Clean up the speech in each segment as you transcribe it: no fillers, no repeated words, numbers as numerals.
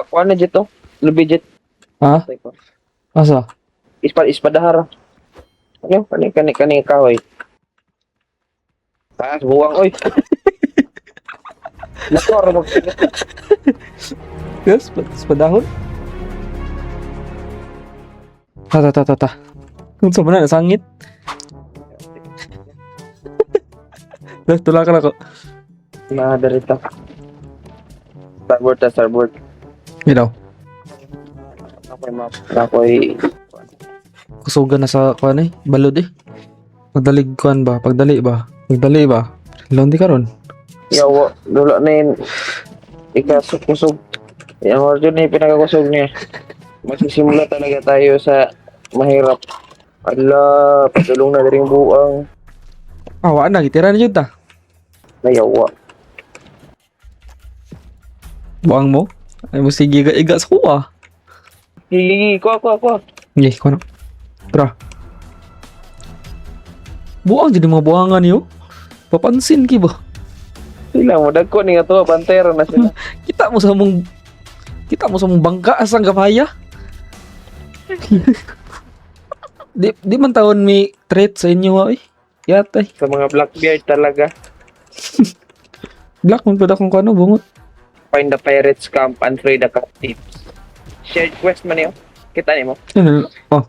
Kuha na dito. Lubidit. Ha? Asa? Ispadahara. Ano? Kani kahoy. Taas, buwang, oy. Nakor mo. Yes, padahon. Ta. Kung sa mana sangit. Dah tulakan ako. Nah, dari ito. Starboard. Ginaw. Ako'y map. Ako'y... Kusugan na sa kuan eh, balod eh. Pagdalig kuan ba? Pagdali ba? Londi karon. Yawa, dula na yun. Kusog. Yung order na yung pinakakusog niya. Magsisimula talaga tayo sa mahirap. Ala, patulong na rin buang. Awa na gitira na jud ta. Nayawa. Buang mo. Ay mo sige iga sa kuha. Hili, kuha. Ngi, kuno. Tara. Buang jadi mga buangan niyo. Papansin ki ba? Sila mo, dagko ni nga to, pantera na sila. Kita mo sa mong bangka asang gapaya. di man taon may threat sa inyo ay. Yatay. Sa mga Blackbeard talaga. Black man pala kung kano bungot. Find the pirates camp and free the captives. Shared quest man yun. Kita ni mo. Oh.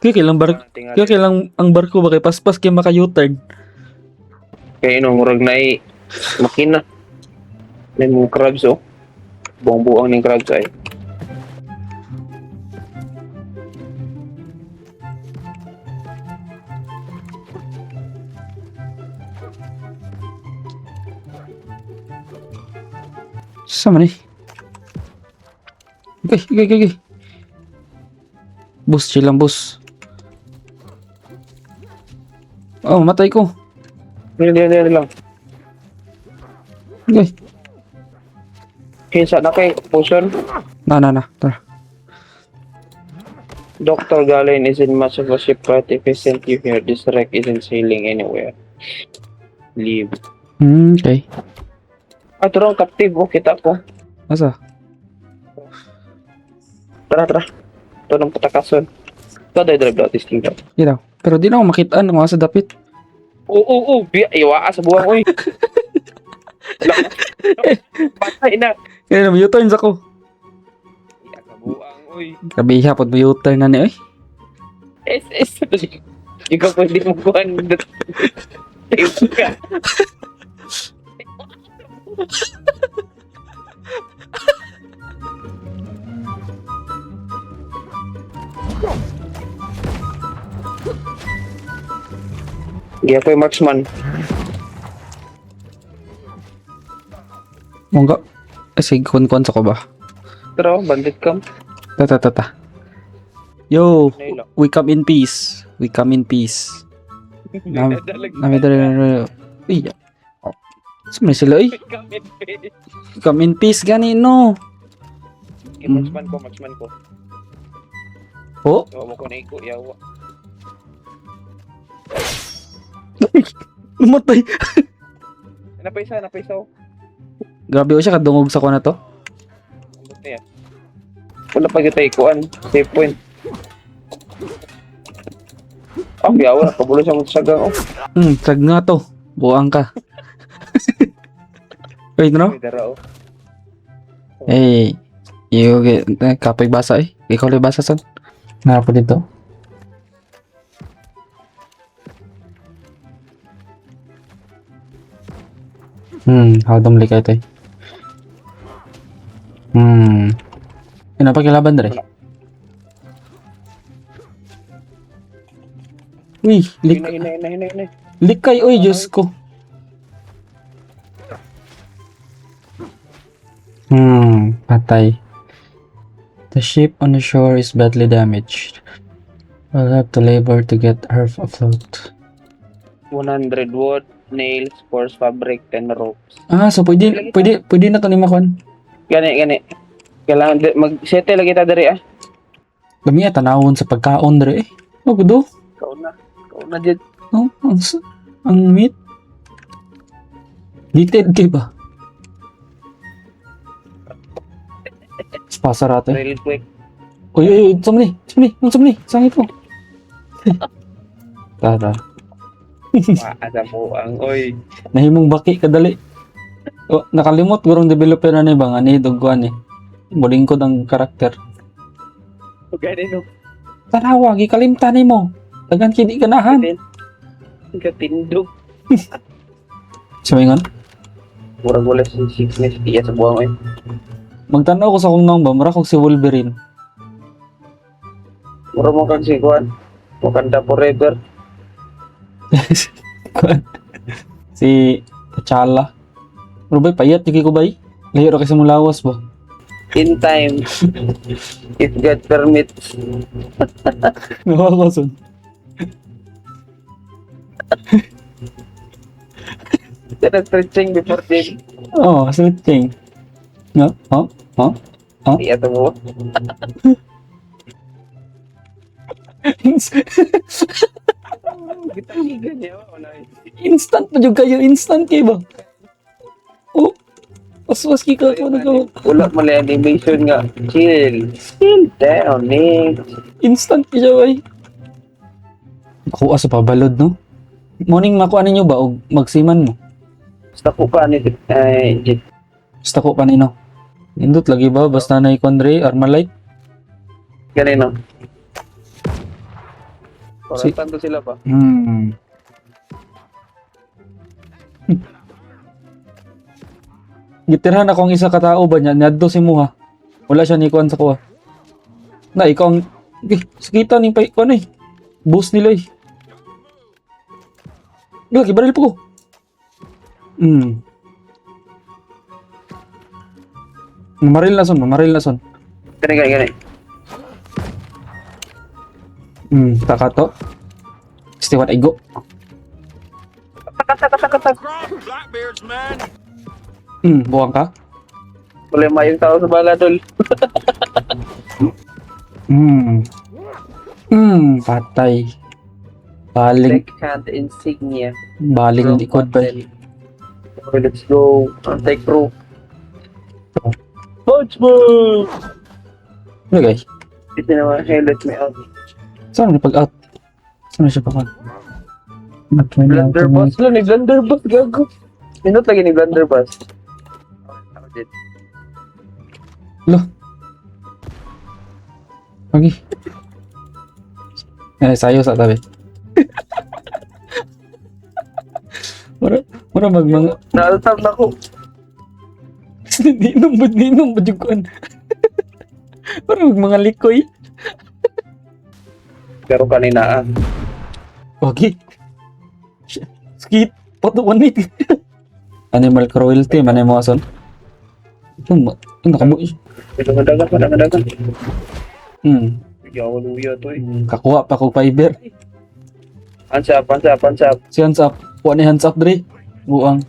Kaya kailang ang barko ba kay paspas kay maka-U-turn. Kaya ino, murag na makina. May mga crabs oh. Buong-buong ng crabs ay. Sama ni. Okay. Bus, chill lang bus. Oh, matay ko. Hindi lang. Okay. Kinsa na kay potion. Na. Tara. Dr. Galen isn't much of a shipwright if he sent you here. This wreck isn't sailing anywhere. Leave. Okay. Ito raw, captive oh. Kita ko. Asa? Tara. Ito ng patakason. Ito tayo drive daw. Testing daw. Di daw. Pero di na ako makitaan ng mga sa dapit. Oo. Iwaa sa buwan ko eh. Patay na. Kaya na, U-turns ako. Iya ka buwang oy. Grabe hapon mo U-turn na ni, oy. SS. Ikaw pwede mo buwan. Tayo ka. Hindi ako yung marksman. Mongga. Sige, kun sa ko ba? Pero, bandit ka. Ta. Yo, we come in peace. Nami dali. Uy. Sumay sila, uy. Come in peace, gani, no. Marksman ko. Oh? Yawa mo ko na iko, yawa. Lumatay. Napaisa. Grabe o siya, kadungog sa ko na to. Wala pa kita ikuan. Save point. Yawa. Kabulo siya mo sa sagang. Sag nga to. Buang ka. Wait, no? Hey, you get kapay basa eh. Ikaw lang basa san? Nara po dito. Haldom likay ito eh. Ano pa kilaban dere? Uy, Hinay. likay oy, Diyos ko. Patay. The ship on the shore is badly damaged. We'll have to labor to get her afloat. 100 wood, nails, force fabric, 10 ropes. So pwede na to ni Makwan. Gani. Kailangan mag-settle lagi ta diri ah. Lami tanawon sa pagkaon dere eh. Gudo. Kau na dyan. Oh, ang meat. Heated kay ba? Pasarato eh. Real quick. Uy, uy, uy, unsa man ni? Sangit mo. Tara. Maasa mo ang oy. Nahimong baki kadali. Oh, nakalimot gurong developer na ni bang ani dugwan eh. Mulingkod ang karakter. Gani no. Tanawa gikalimtan nimo. Dagan kini ganahan. Katindog. Samingon, Murag wala si sickness iya sa buwang oy. magtanaw ko sa kung nang ba mura kog si Wolverine. Murag mo kang si Juan. Wakanda forever. Kuan. Si T'Challa. Pero bay payat yung ko bay. Layo ra kasi mong lawas ba. In time. If God permits. Nakakasun. Sana stretching before day. Oh, switching. No? Huh? Huh? Iya to mo. Kita higan niya wala. Instant pa jud kayo, instant kayo ba? Oh. Aswas kika ko nagawa. Wala man lang animation nga. Chill. Chill down, Nick. Instant kayo ay. Ako asa pabalod no? Morning makuha ninyo ba og magsiman mo? Basta ko pa ni Jit. Basta ko panino. Indot lagi ba basta na Condre Armalite? Ganino. Si- Parang tanto sila pa. Gitirhan akong isa ka tao ba niya, nyadto si Muha. Wala siya ni kuan sa kuha. Na ikaw ang sakita ni pay kuan eh. Boss nila eh. Lagi baril po ko. Mamaril na son. Gani. Taka to. Stiwat igo. Blackbeards, man. Buwang ka? Wala mayong tao sa bala, tol. Patay. Baling, Black hand insignia. baling likod ba? Okay, let's go. Take proof. Punch mo! Ano guys? Ito naman, hey, let me out. Saan na pag-out? Saan na siya pa kan? Blunderbuss lang, ni Blunderbuss, gago. Minute lagi ni Blunderbuss. Lagi. Sayo sa tabi. Mura magmang... Naaltab na ko. Ninom ba yung kuhan? Mura magmanga likoy. Pero kanina Wagi. Skit. Pato wanit. Animal cruelty, manay mo ason. Ito nakabu. Dagan. Hmm. Luya to eh. Kakuha pa ko fiber. Hands up. Si hands up. Kuha ni hands up dre. Buang.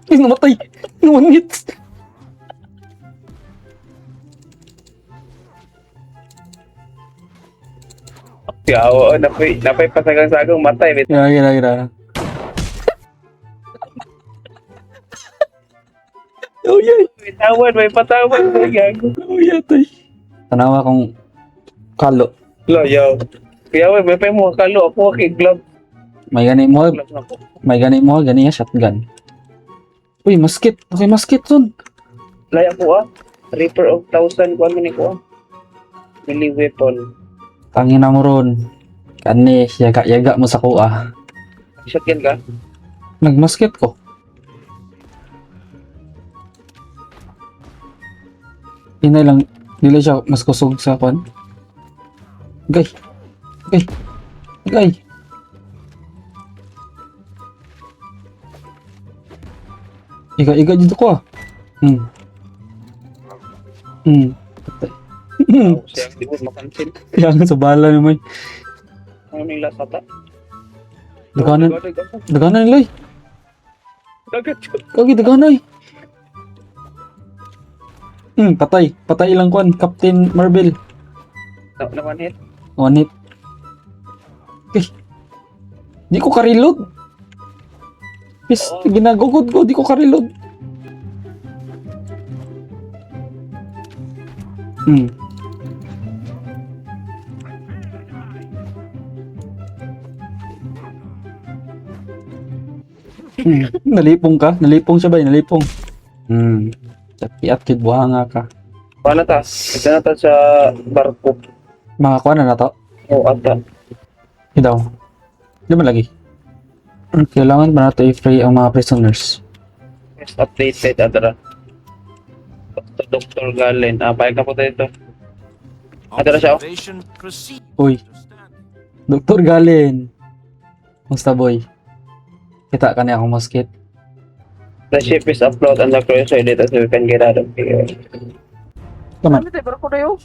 Ay, namatay. Nawanit. Yawa, napay pasagang-sagang matay. Gira. Oh, yeah. May patawan. May gago. Oh, yeah, tay. Tanawa kong kalo. Yaw. Kaya may pa mo kalo ako kay glove. May gani mo, Glove na ko. gani nga shotgun. Uy, masket. Okay, masket son. Laya ko Reaper of 1,000 ko ni ko. Melee weapon. Tangin na mo ron. Kani, yaga mo sa kuha. Shotgun ka? Nagmasket ko. Inay lang, dili siya mas kusog sa kwan. Gay. Iga dito ko Siya di mo makansin. Kaya nga sa bala naman. Ano nila sata? Daganan nila eh. Dagat. Kagi daganan eh. Patay lang kwan. Captain Marvel. Na one hit. On it. Okay. Di ko ka-reload. Pis, ginagugod ko. Di ko ka-reload. Hmm. Nalipong ka? Nalipong siya ba? Nalipong. Tapiat kid buhanga ka. Paano ta? Ito na ta sa barko. Makakuha na to. O ata. Daw. Di ba lagi? Kailangan ba natin i-free ang mga prisoners? Next updated adara. Dr. Galen. Payag na po tayo ito. Adara siya. Observation proceed. Uy, Understand. Dr. Galen. Musta boy? Kita ka niya akong mosquito. The ship is afloat and the crew is ready so we can get out of here. Come on. Ano tayo? Barko na yun?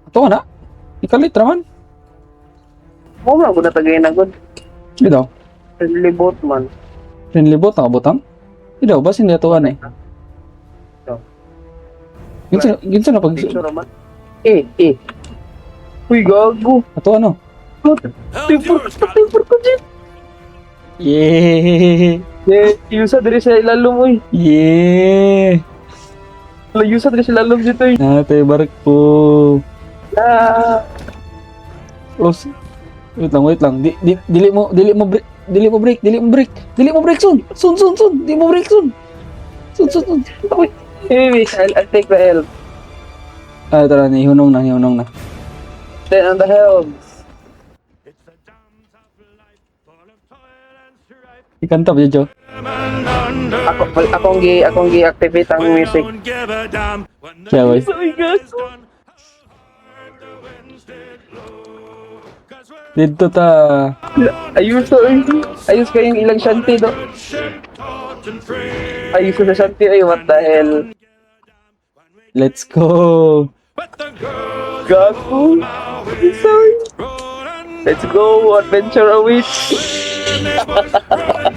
Ito ka na. Ikalit naman. Oo nga, guna tagay na good. Di daw. Friendly boat man. Friendly boat nakabutang? Di daw. Bas hindi atuan eh. Ito. Ginsa na pag... Picture man. Uy, gago. Atuan no? Hell, yours, Captain. Timper ko, Jeep. Yeah! Yusa diri sa ilalom, uy. Yeah! Yusa diri sa ilalom dito, uy. Nate barko. Ah. Close. Wait lang. Dili mo break. Dili mo break soon. Soon. Di mo break soon. Soon. Uy. Wait, I'll take the helm. Ah, tara ni hunong na. Then on the helm. It's a damn tough life, full of toil and strife. Ikanta ba Jo? And under. Akong gi-activate ang music. Don't give a damn when the Kaya boy. music is done. How hard the winds did blow. 'Cause we're Dito ta. Ayos to, uy. Ayos kayong ilang shanty, do. good ship, taut and free. Ayos na shanty, ay, what the hell. Let's go. But the girls Gago. roll and Let's go, adventure awaits. when they was growing